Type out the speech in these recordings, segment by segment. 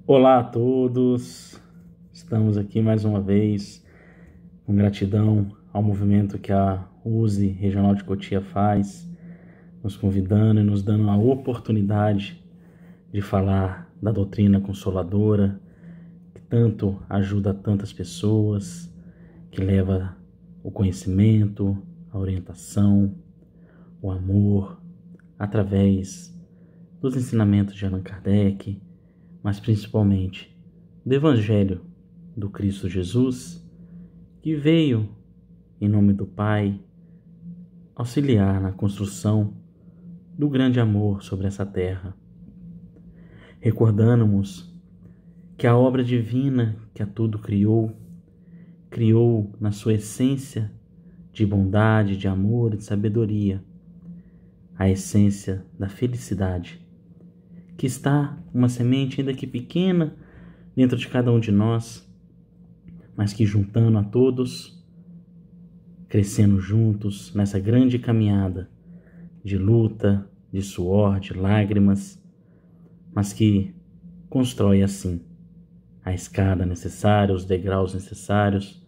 Olá a todos, estamos aqui mais uma vez com gratidão ao movimento que a USE Regional de Cotia faz, nos convidando e nos dando a oportunidade de falar da doutrina consoladora, que tanto ajuda tantas pessoas, que leva o conhecimento, a orientação, o amor, através dos ensinamentos de Allan Kardec, mas principalmente do Evangelho do Cristo Jesus, que veio, em nome do Pai, auxiliar na construção do grande amor sobre essa terra. Recordando-nos que a obra divina que a tudo criou na sua essência de bondade, de amor e de sabedoria, a essência da felicidade, que está uma semente ainda que pequena dentro de cada um de nós, mas que juntando a todos, crescendo juntos nessa grande caminhada de luta, de suor, de lágrimas, mas que constrói assim a escada necessária, os degraus necessários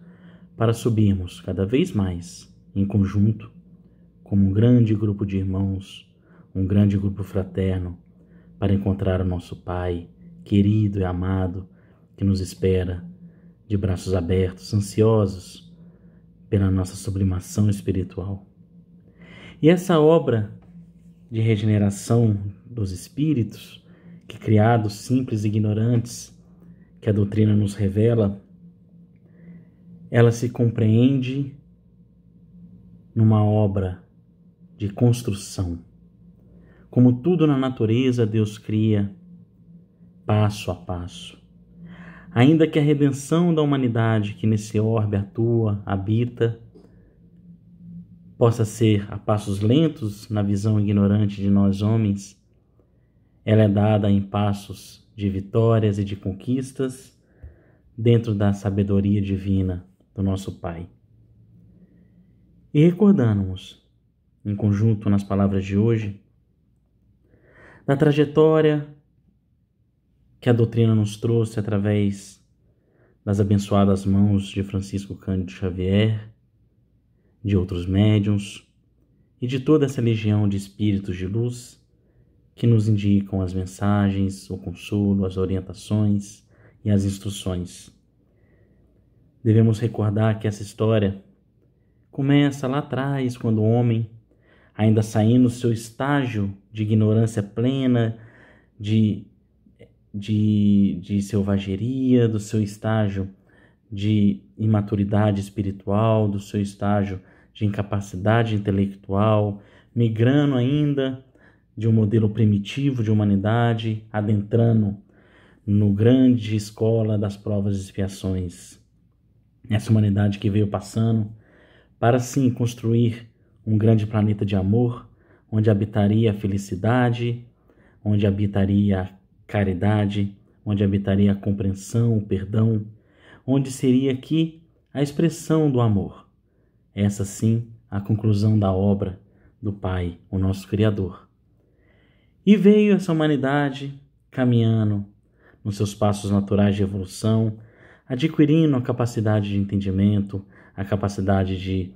para subirmos cada vez mais em conjunto, como um grande grupo de irmãos, um grande grupo fraterno, para encontrar o nosso Pai, querido e amado, que nos espera de braços abertos, ansiosos pela nossa sublimação espiritual. E essa obra de regeneração dos espíritos, que criados simples e ignorantes, que a doutrina nos revela, ela se compreende numa obra de construção. Como tudo na natureza, Deus cria passo a passo. Ainda que a redenção da humanidade que nesse orbe atua, habita, possa ser a passos lentos na visão ignorante de nós homens, ela é dada em passos de vitórias e de conquistas dentro da sabedoria divina do nosso Pai. E recordando-nos, em conjunto nas palavras de hoje, da trajetória que a doutrina nos trouxe através das abençoadas mãos de Francisco Cândido Xavier, de outros médiuns e de toda essa legião de espíritos de luz que nos indicam as mensagens, o consolo, as orientações e as instruções. Devemos recordar que essa história começa lá atrás, quando o homem, ainda saindo do seu estágio de ignorância plena, de selvageria, do seu estágio de imaturidade espiritual, do seu estágio de incapacidade intelectual, migrando ainda de um modelo primitivo de humanidade, adentrando no grande escola das provas e expiações. Essa humanidade que veio passando para sim construir um grande planeta de amor, onde habitaria a felicidade, onde habitaria a caridade, onde habitaria a compreensão, o perdão, onde seria aqui a expressão do amor. Essa sim a conclusão da obra do Pai, o nosso Criador. E veio essa humanidade caminhando nos seus passos naturais de evolução, adquirindo a capacidade de entendimento, a capacidade de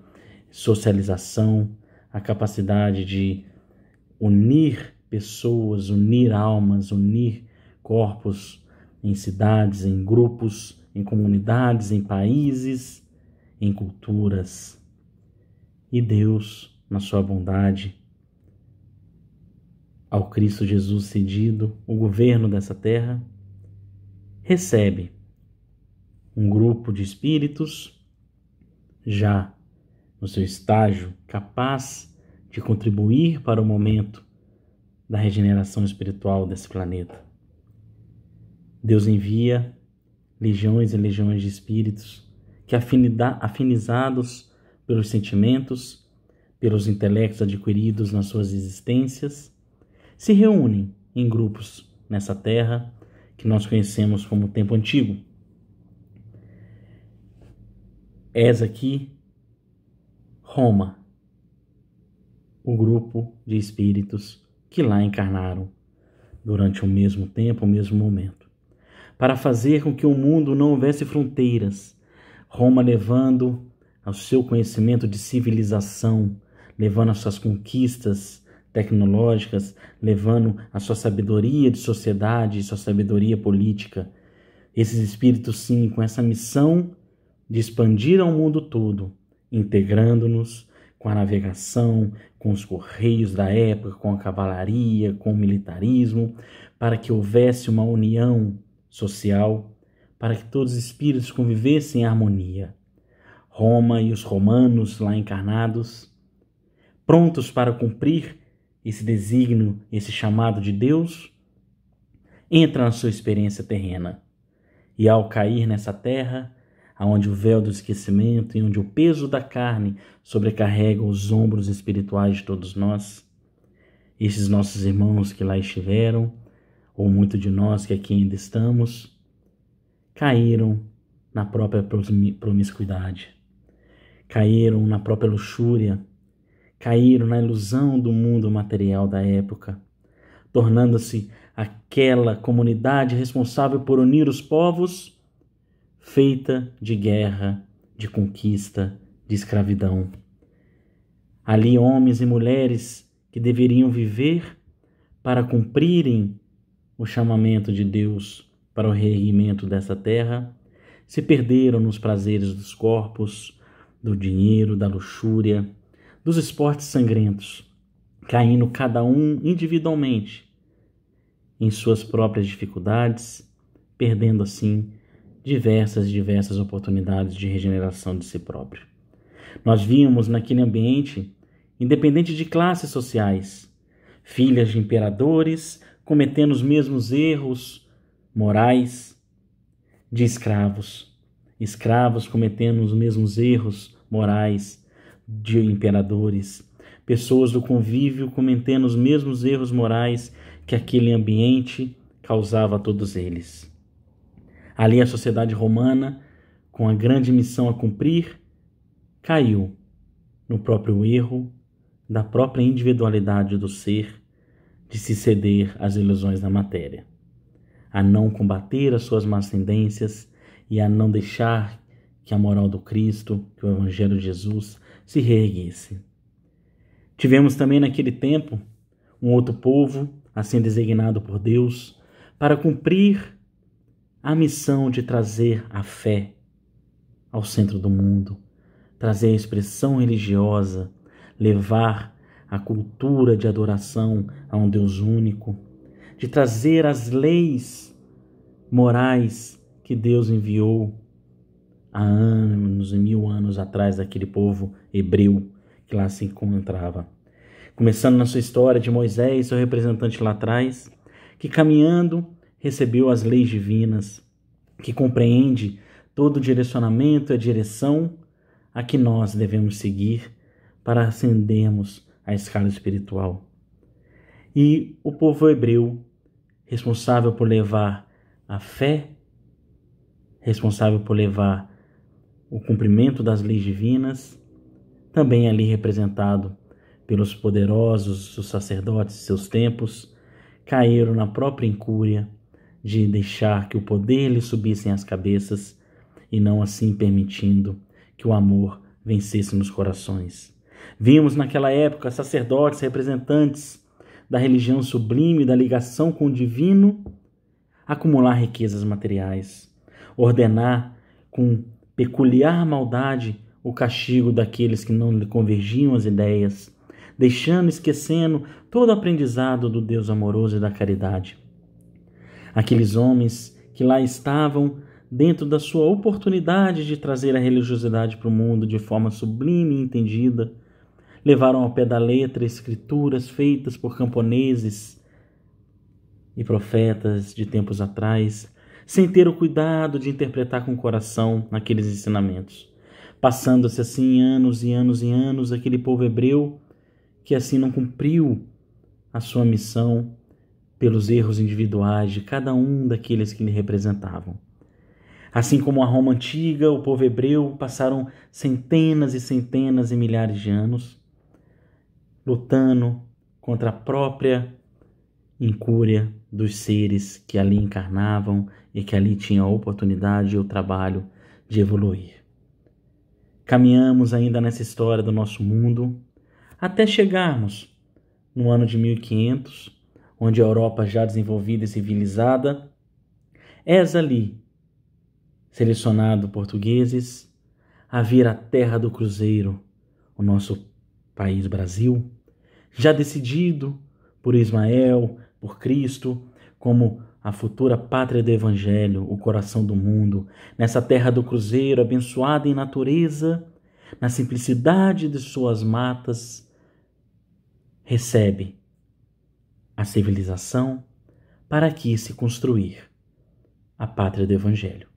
socialização, a capacidade de unir pessoas, unir almas, unir corpos em cidades, em grupos, em comunidades, em países, em culturas. E Deus, na sua bondade, ao Cristo Jesus cedido o governo dessa terra, recebe um grupo de espíritos já no seu estágio capaz de contribuir para o momento da regeneração espiritual desse planeta. Deus envia legiões e legiões de espíritos que, afinizados pelos sentimentos, pelos intelectos adquiridos nas suas existências, se reúnem em grupos nessa terra que nós conhecemos como tempo antigo. És aqui Roma, o grupo de espíritos que lá encarnaram durante o mesmo tempo, o mesmo momento. para fazer com que o mundo não houvesse fronteiras. Roma levando ao seu conhecimento de civilização, levando as suas conquistas tecnológicas, levando a sua sabedoria de sociedade, sua sabedoria política. Esses espíritos, sim, com essa missão de expandir ao mundo todo, integrando-nos com a navegação, com os correios da época, com a cavalaria, com o militarismo, para que houvesse uma união social, para que todos os espíritos convivessem em harmonia. Roma e os romanos lá encarnados, prontos para cumprir esse desígnio, esse chamado de Deus, entra na sua experiência terrena. E ao cair nessa terra, onde o véu do esquecimento e onde o peso da carne sobrecarrega os ombros espirituais de todos nós, esses nossos irmãos que lá estiveram, ou muitos de nós que aqui ainda estamos, caíram na própria promiscuidade, caíram na própria luxúria, caíram na ilusão do mundo material da época, tornando-se aquela comunidade responsável por unir os povos, feita de guerra, de conquista, de escravidão. Ali homens e mulheres que deveriam viver para cumprirem o chamamento de Deus para o reerguimento dessa terra, se perderam nos prazeres dos corpos, do dinheiro, da luxúria, dos esportes sangrentos, caindo cada um individualmente em suas próprias dificuldades, perdendo assim diversas oportunidades de regeneração de si próprio. Nós víamos naquele ambiente, independente de classes sociais, filhas de imperadores cometendo os mesmos erros morais de escravos, escravos cometendo os mesmos erros morais de imperadores, pessoas do convívio cometendo os mesmos erros morais que aquele ambiente causava a todos eles. Ali a sociedade romana, com a grande missão a cumprir, caiu no próprio erro da própria individualidade do ser, de se ceder às ilusões da matéria, a não combater as suas más tendências e a não deixar que a moral do Cristo, que o Evangelho de Jesus, se reerguesse. Tivemos também naquele tempo um outro povo, assim designado por Deus, para cumprir a missão de trazer a fé ao centro do mundo, trazer a expressão religiosa, levar a cultura de adoração a um Deus único, de trazer as leis morais que Deus enviou há anos e 1000 anos atrás daquele povo hebreu que lá se encontrava. Começando na sua história de Moisés, seu representante lá atrás, que caminhando recebeu as leis divinas, que compreende todo o direcionamento e a direção a que nós devemos seguir para ascendermos a escala espiritual. E o povo hebreu, responsável por levar a fé, responsável por levar o cumprimento das leis divinas, também ali representado pelos poderosos, os sacerdotes de seus tempos, caíram na própria incúria de deixar que o poder lhes subisse às cabeças e não assim permitindo que o amor vencesse nos corações. Vimos naquela época sacerdotes, representantes da religião sublime, da ligação com o divino, acumular riquezas materiais, ordenar com peculiar maldade o castigo daqueles que não lhe convergiam as ideias, esquecendo todo o aprendizado do Deus amoroso e da caridade. Aqueles homens que lá estavam dentro da sua oportunidade de trazer a religiosidade para o mundo de forma sublime e entendida, levaram ao pé da letra escrituras feitas por camponeses e profetas de tempos atrás, sem ter o cuidado de interpretar com o coração aqueles ensinamentos. Passando-se assim anos e anos e anos, aquele povo hebreu que assim não cumpriu a sua missão pelos erros individuais de cada um daqueles que lhe representavam. Assim como a Roma antiga, o povo hebreu passaram centenas e centenas e milhares de anos lutando contra a própria incúria dos seres que ali encarnavam e que ali tinham a oportunidade e o trabalho de evoluir. Caminhamos ainda nessa história do nosso mundo até chegarmos no ano de 1500, onde a Europa já desenvolvida e civilizada, és ali selecionado portugueses a vir à terra do cruzeiro, o nosso país Brasil, já decidido por Ismael, por Cristo, como a futura pátria do Evangelho, o coração do mundo, nessa terra do cruzeiro, abençoada em natureza, na simplicidade de suas matas, recebe a civilização para aqui se construir a pátria do Evangelho.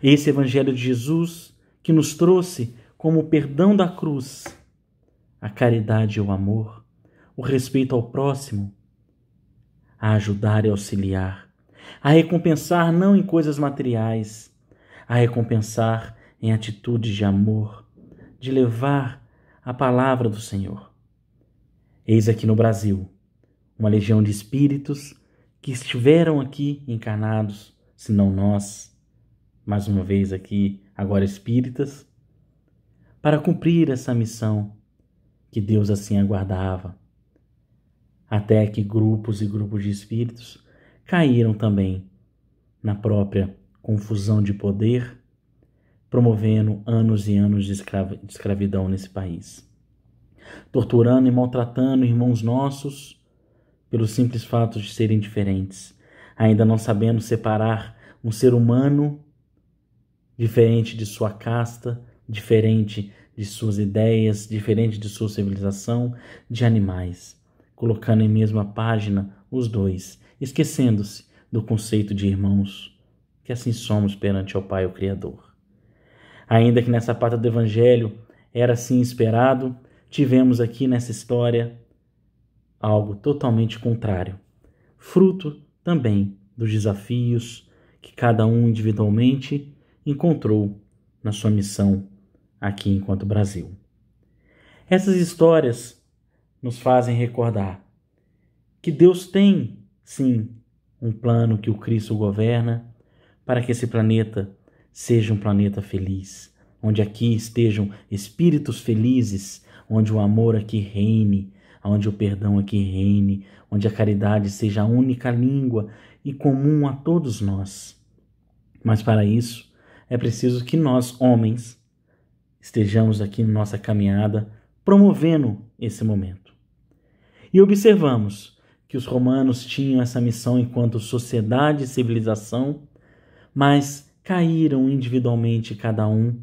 Esse Evangelho de Jesus que nos trouxe como o perdão da cruz, a caridade e o amor, o respeito ao próximo, a ajudar e auxiliar, a recompensar não em coisas materiais, a recompensar em atitudes de amor, de levar a palavra do Senhor. Eis aqui no Brasil uma legião de espíritos que estiveram aqui encarnados, se não nós, mais uma vez aqui, agora espíritas, para cumprir essa missão que Deus assim aguardava. Até que grupos e grupos de espíritos caíram também na própria confusão de poder, promovendo anos e anos de escravidão nesse país, torturando e maltratando irmãos nossos pelo simples fato de serem diferentes, ainda não sabendo separar um ser humano diferente de sua casta, diferente de suas ideias, diferente de sua civilização, de animais, colocando em mesma página os dois, esquecendo-se do conceito de irmãos, que assim somos perante ao Pai, o Criador. Ainda que nessa pátria do Evangelho era assim esperado, tivemos aqui nessa história algo totalmente contrário, fruto também dos desafios que cada um individualmente encontrou na sua missão aqui enquanto Brasil. Essas histórias nos fazem recordar que Deus tem, sim, um plano que o Cristo governa para que esse planeta seja um planeta feliz, onde aqui estejam espíritos felizes, onde o amor aqui reine, onde o perdão aqui reine, onde a caridade seja a única língua e comum a todos nós. Mas para isso é preciso que nós, homens, estejamos aqui na nossa caminhada promovendo esse momento. E observamos que os romanos tinham essa missão enquanto sociedade e civilização, mas caíram individualmente cada um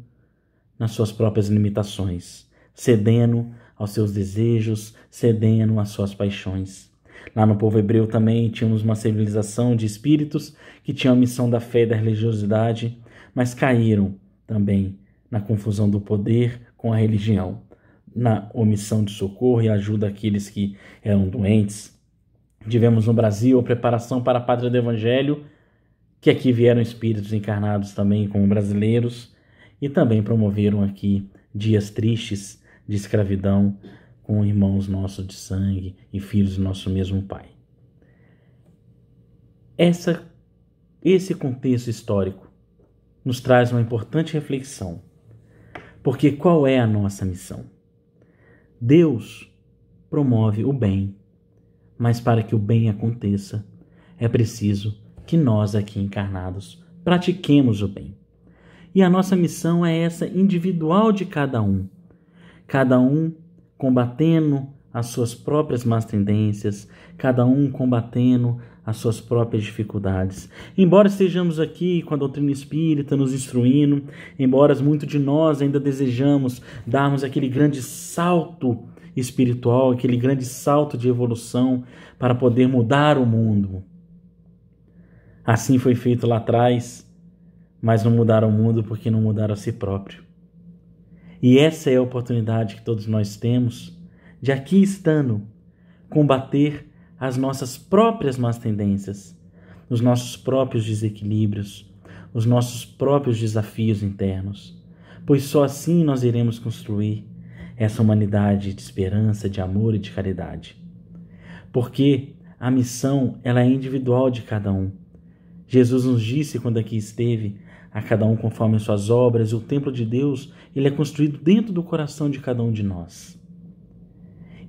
nas suas próprias limitações, cedendo aos seus desejos, cedendo às suas paixões. Lá no povo hebreu também tínhamos uma civilização de espíritos que tinham a missão da fé e da religiosidade, mas caíram também na confusão do poder com a religião, na omissão de socorro e ajuda àqueles que eram doentes. Tivemos no Brasil a preparação para a pátria do Evangelho, que aqui vieram espíritos encarnados também como brasileiros e também promoveram aqui dias tristes de escravidão com irmãos nossos de sangue e filhos do nosso mesmo Pai. Esse contexto histórico nos traz uma importante reflexão, porque qual é a nossa missão? Deus promove o bem, mas para que o bem aconteça, é preciso que nós aqui encarnados pratiquemos o bem. E a nossa missão é essa individual de cada um combatendo as suas próprias más tendências, cada um combatendo as suas próprias dificuldades. Embora estejamos aqui com a doutrina espírita nos instruindo, embora muito de nós ainda desejamos darmos aquele grande salto espiritual, aquele grande salto de evolução para poder mudar o mundo. Assim foi feito lá atrás, mas não mudaram o mundo porque não mudaram a si próprio. E essa é a oportunidade que todos nós temos de aqui estando combater as nossas próprias más tendências, os nossos próprios desequilíbrios, os nossos próprios desafios internos, pois só assim nós iremos construir essa humanidade de esperança, de amor e de caridade. Porque A missão, ela é individual de cada um. Jesus nos disse quando aqui esteve, a cada um conforme as suas obras, e o templo de Deus, ele é construído dentro do coração de cada um de nós.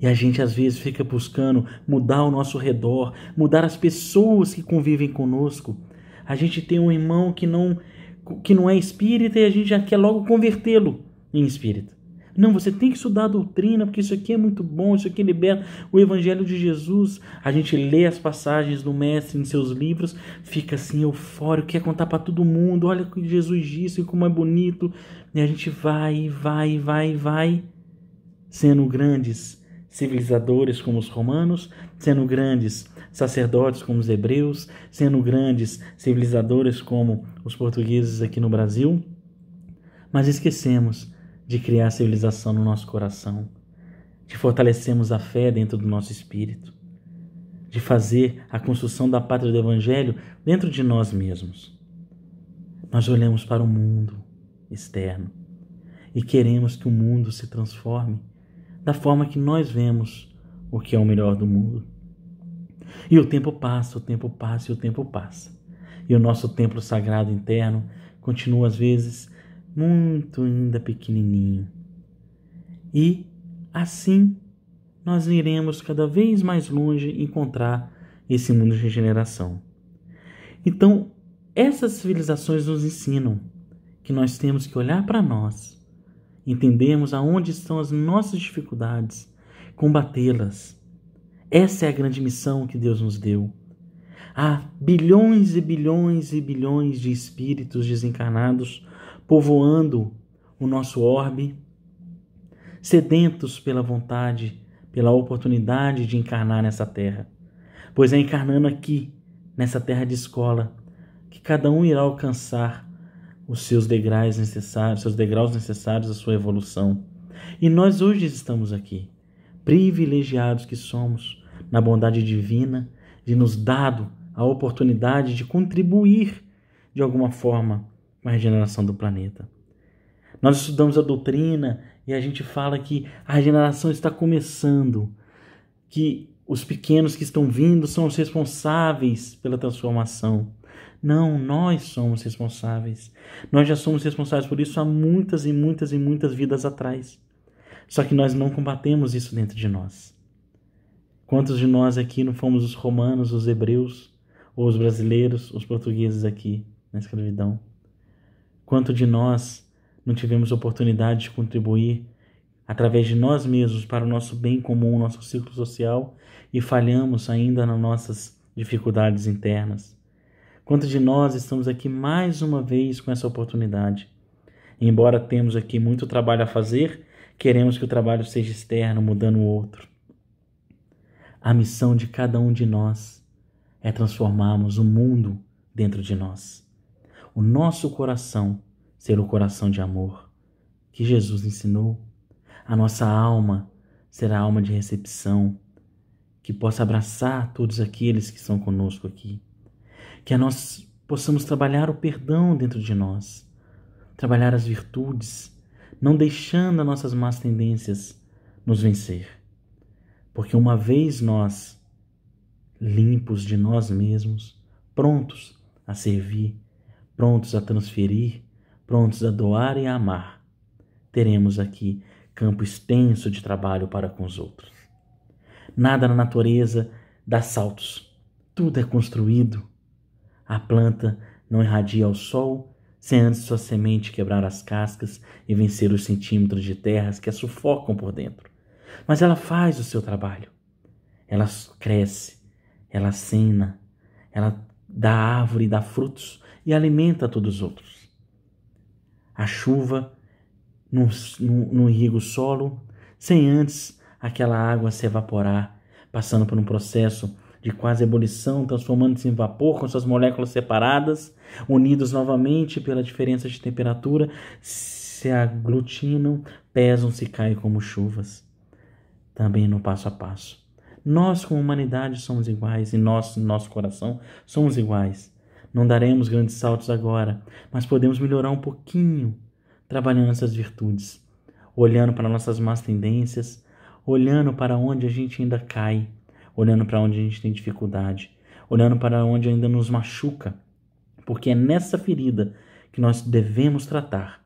E a gente às vezes fica buscando mudar o nosso redor, mudar as pessoas que convivem conosco. A gente tem um irmão que não é espírita e a gente já quer logo convertê-lo em espírita. Não, você tem que estudar a doutrina, porque isso aqui é muito bom, isso aqui liberta o Evangelho de Jesus. A gente lê as passagens do Mestre em seus livros, fica assim eufórico, quer contar para todo mundo, olha o que Jesus disse, como é bonito. E a gente vai, sendo grandes civilizadores como os romanos, sendo grandes sacerdotes como os hebreus, sendo grandes civilizadores como os portugueses aqui no Brasil, mas esquecemos de criar civilização no nosso coração, de fortalecermos a fé dentro do nosso espírito, de fazer a construção da pátria do Evangelho dentro de nós mesmos. Nós olhamos para o mundo externo e queremos que o mundo se transforme da forma que nós vemos o que é o melhor do mundo. E o tempo passa, o tempo passa e o tempo passa. E o nosso templo sagrado interno continua às vezes muito ainda pequenininho. E assim nós iremos cada vez mais longe encontrar esse mundo de regeneração. Então, essas civilizações nos ensinam que nós temos que olhar para nós, entendermos aonde estão as nossas dificuldades, combatê-las. Essa é a grande missão que Deus nos deu. Há bilhões e bilhões e bilhões de espíritos desencarnados povoando o nosso orbe, sedentos pela vontade, pela oportunidade de encarnar nessa terra. Pois é encarnando aqui, nessa terra de escola, que cada um irá alcançar os seus degraus necessários à sua evolução. E nós hoje estamos aqui, privilegiados que somos, na bondade divina, de nos dado a oportunidade de contribuir de alguma forma com a regeneração do planeta. Nós estudamos a doutrina e a gente fala que a regeneração está começando, que os pequenos que estão vindo são os responsáveis pela transformação. Não, nós somos responsáveis. Nós já somos responsáveis por isso há muitas e muitas e muitas vidas atrás. Só que nós não combatemos isso dentro de nós. Quantos de nós aqui não fomos os romanos, os hebreus, ou os brasileiros, os portugueses aqui na escravidão? Quanto de nós não tivemos oportunidade de contribuir através de nós mesmos para o nosso bem comum, nosso círculo social, e falhamos ainda nas nossas dificuldades internas? Quanto de nós estamos aqui mais uma vez com essa oportunidade? Embora temos aqui muito trabalho a fazer, queremos que o trabalho seja externo, mudando o outro. A missão de cada um de nós é transformarmos o mundo dentro de nós. O nosso coração ser o coração de amor que Jesus ensinou. A nossa alma ser a alma de recepção, que possa abraçar todos aqueles que estão conosco aqui. Que nós possamos trabalhar o perdão dentro de nós, trabalhar as virtudes, não deixando as nossas más tendências nos vencer. Porque uma vez nós, limpos de nós mesmos, prontos a servir, prontos a transferir, prontos a doar e a amar, teremos aqui campo extenso de trabalho para com os outros. Nada na natureza dá saltos, tudo é construído. A planta não irradia ao sol sem antes sua semente quebrar as cascas e vencer os centímetros de terras que a sufocam por dentro. Mas ela faz o seu trabalho. Ela cresce, ela acena, ela dá árvore, dá frutos e alimenta todos os outros. A chuva não irriga o solo sem antes aquela água se evaporar, passando por um processo de quase ebulição, transformando-se em vapor com suas moléculas separadas, unidos novamente pela diferença de temperatura, se aglutinam, pesam-se e caem como chuvas. Também no passo a passo. Nós, como humanidade, somos iguais e nós, no nosso coração, somos iguais. Não daremos grandes saltos agora, mas podemos melhorar um pouquinho, trabalhando essas virtudes, olhando para nossas más tendências, olhando para onde a gente ainda cai, olhando para onde a gente tem dificuldade, olhando para onde ainda nos machuca, porque é nessa ferida que nós devemos tratar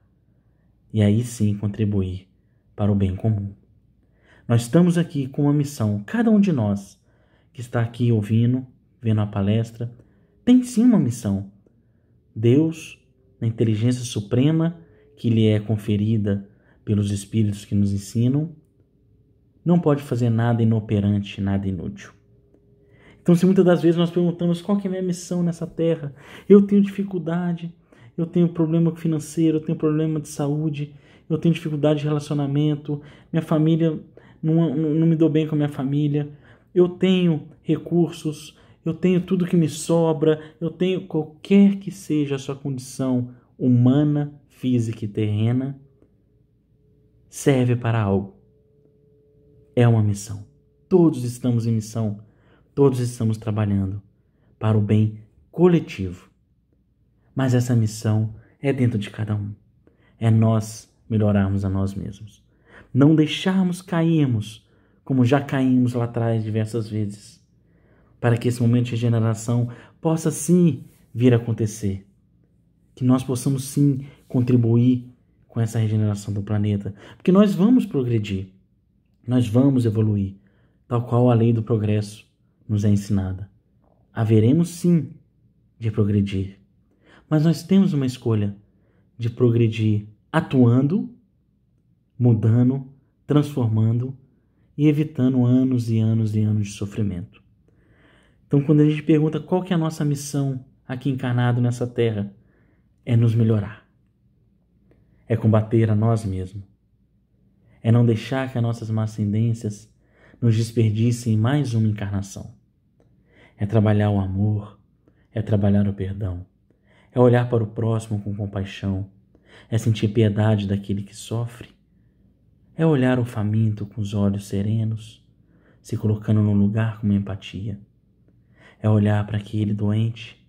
e aí sim contribuir para o bem comum. Nós estamos aqui com uma missão, cada um de nós que está aqui ouvindo, vendo a palestra, tem sim uma missão. Deus, na inteligência suprema que lhe é conferida pelos Espíritos que nos ensinam, não pode fazer nada inoperante, nada inútil. Então, se muitas das vezes nós perguntamos qual que é a minha missão nessa terra, eu tenho dificuldade, eu tenho problema financeiro, eu tenho problema de saúde, eu tenho dificuldade de relacionamento, minha família, não me dou bem com a minha família, eu tenho recursos, eu tenho tudo que me sobra, eu tenho qualquer que seja a sua condição humana, física e terrena, serve para algo. É uma missão. Todos estamos em missão. Todos estamos trabalhando para o bem coletivo. Mas essa missão é dentro de cada um. É nós melhorarmos a nós mesmos. Não deixarmos cairmos, como já caímos lá atrás diversas vezes. Para que esse momento de regeneração possa sim vir a acontecer. Que nós possamos sim contribuir com essa regeneração do planeta. Porque nós vamos progredir. Nós vamos evoluir, tal qual a lei do progresso nos é ensinada. Haveremos sim de progredir, mas nós temos uma escolha de progredir atuando, mudando, transformando e evitando anos e anos e anos de sofrimento. Então, quando a gente pergunta qual que é a nossa missão aqui encarnado nessa terra, é nos melhorar, é combater a nós mesmos, é não deixar que as nossas más tendências nos desperdicem em mais uma encarnação. É trabalhar o amor, é trabalhar o perdão, é olhar para o próximo com compaixão, é sentir piedade daquele que sofre, é olhar o faminto com os olhos serenos, se colocando no lugar com uma empatia, é olhar para aquele doente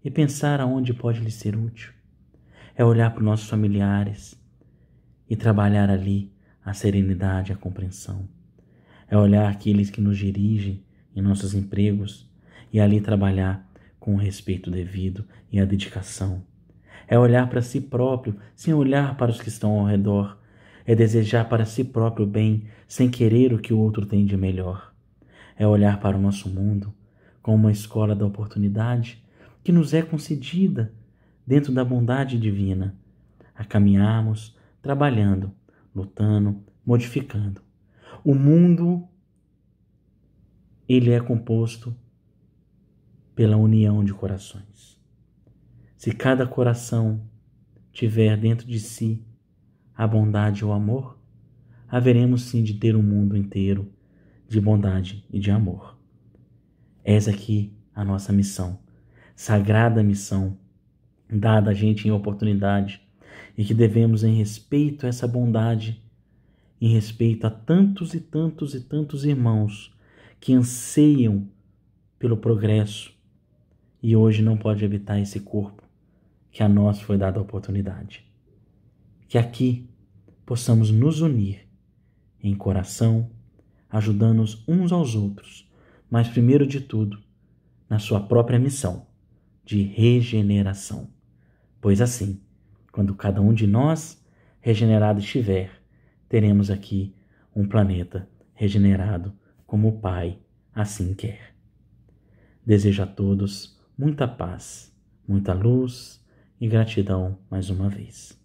e pensar aonde pode lhe ser útil, é olhar para os nossos familiares e trabalhar ali a serenidade e a compreensão. É olhar aqueles que nos dirigem em nossos empregos e ali trabalhar com o respeito devido e a dedicação. É olhar para si próprio sem olhar para os que estão ao redor. É desejar para si próprio bem sem querer o que o outro tem de melhor. É olhar para o nosso mundo como uma escola da oportunidade que nos é concedida dentro da bondade divina, a caminharmos trabalhando, lutando, modificando. O mundo, ele é composto pela união de corações. Se cada coração tiver dentro de si a bondade e o amor, haveremos sim de ter um mundo inteiro de bondade e de amor. Essa aqui a nossa missão, sagrada missão, dada a gente em oportunidade, e que devemos, em respeito a essa bondade, em respeito a tantos e tantos e tantos irmãos que anseiam pelo progresso e hoje não pode habitar esse corpo que a nós foi dada a oportunidade. Que aqui possamos nos unir em coração, ajudando-nos uns aos outros, mas primeiro de tudo, na sua própria missão de regeneração. Pois assim, quando cada um de nós regenerado estiver, teremos aqui um planeta regenerado como o Pai assim quer. Desejo a todos muita paz, muita luz e gratidão mais uma vez.